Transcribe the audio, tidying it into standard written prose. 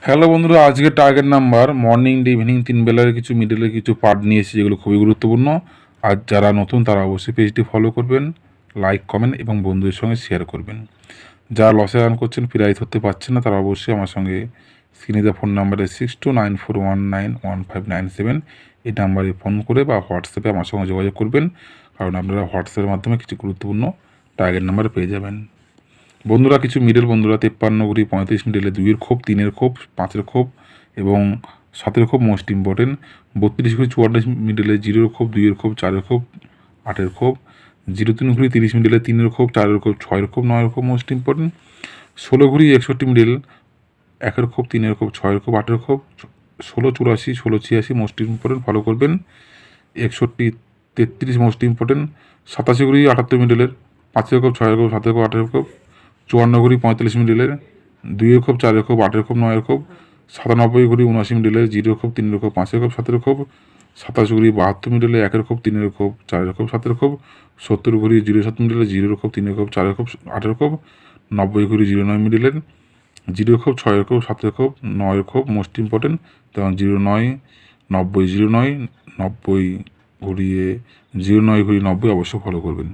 Hello বন্ধুরা, আজকে target number morning day evening 3 বেলার কিছু মিডলের কিছু পার্ট নিয়ে এসেছি, যেগুলো খুবই গুরুত্বপূর্ণ। আর যারা নতুন তারা অবশ্যই পেজটি ফলো করবেন, লাইক কমেন্ট এবং বন্ধুদের সঙ্গে শেয়ার করবেন। যারা লসে রান করছেন, প্রাইজ ধরতে পারছেন না, তারা অবশ্যই আমার সঙ্গে স্ক্রিনে দেওয়া ফোন নাম্বারে 6294191597 এই নাম্বারে ফোন করে বা হোয়াটসঅ্যাপে আমার সঙ্গে যোগাযোগ করবেন, কারণ আপনারা হোয়াটসঅ্যাপের মাধ্যমে কিছু গুরুত্বপূর্ণ টার্গেট নাম্বার পেয়ে যাবেন। বন্ধুরা, কিছু মিডল বন্ধুরা 53 ঘড়ি 35 মিডলে 2-এর খোপ, 3-এর খোপ, 5-এর খোপ এবং 7-এর খোপ মোস্ট ইম্পর্টেন্ট। 32 ঘড়ি 44 মিডলে 0-এর খোপ, 2-এর খোপ, 4-এর খোপ, 8-এর খোপ। 03 ঘড়ি 30 মিডলে 3-এর খোপ, 4-এর খোপ, 6-এর খোপ, 9-এর খোপ মোস্ট ইম্পর্টেন্ট। 16 ঘড়ি 61 মিডল 1-এর খোপ, 3-এর খোপ, 6-এর খোপ, 8-এর খোপ। 16 84 16 86 মোস্ট ইম্পর্টেন্ট, ফলো করবেন। 61 33 মোস্ট ইম্পর্টেন্ট। 87 ঘড়ি 78 মিডলের 5-এর খোপ, 6-এর খোপ, 7-এর খোপ, 8-এর খোপ। 54 ঘড়ি 45 মিডলের 2-এর খোপ, 4-এর খোপ, 8-এর খোপ, 9-এর খোপ। 97 ঘড়ি 79 মিডলের 0-এর খোপ, 3-এর খোপ, 5-এর খোপ, 7-এর খোপ। 27 ঘড়ি 72 মিডলে 1-এর খোপ, 3-এর খোপ, 4-এর খোপ, 7-এর খোপ। 70 ঘড়ি 07 মিডলে 0-এর খোপ, 3-এর খোপ, 4-এর খোপ, 8-এর খোপ। 90 ঘড়ি 09 মিডলের 0-এর খোপ, 6-এর খোপ, 7-এর খোপ, 9-এর খোপ মোস্ট ইম্পর্টেন্ট। তখন 09 90 09 90 ঘড়িয়ে 09 ঘড়ি 90 অবশ্যই ফলো করবেন।